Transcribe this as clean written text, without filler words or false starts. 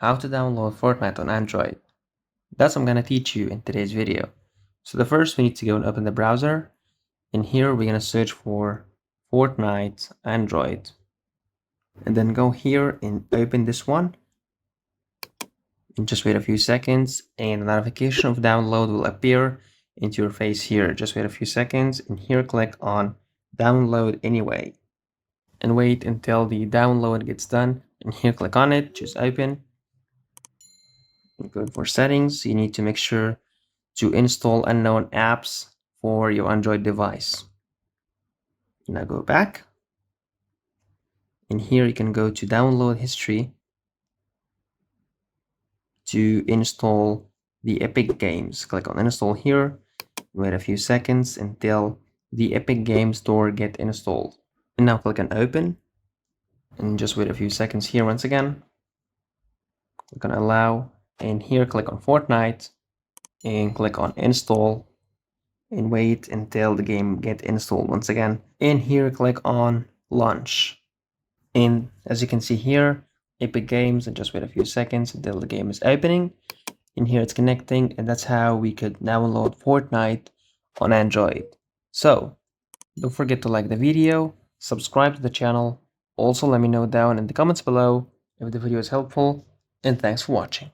how to download Fortnite on Android. That's what I'm gonna teach you in today's video. So the first we need to go and open the browser. In here we're gonna search for Fortnite Android. And then go here and open this one. And just wait a few seconds and a notification of download will appear into your face here. Just wait a few seconds and here click on download anyway. And wait until the download gets done. And here click on it, choose open. Go for settings. You need to make sure to install unknown apps for your Android device. Now go back. And here you can go to download history to install the Epic Games. Click on install here. Wait a few seconds until the Epic Game Store get installed. And now click on open. And just wait a few seconds here once again. Click on allow. And here click on Fortnite and click on install and wait until the game get installed once again. And here click on launch. And as you can see here, Epic Games, and just wait a few seconds until the game is opening. And here it's connecting, and that's how we could download Fortnite on Android. So don't forget to like the video, subscribe to the channel. Also let me know down in the comments below if the video is helpful, and thanks for watching.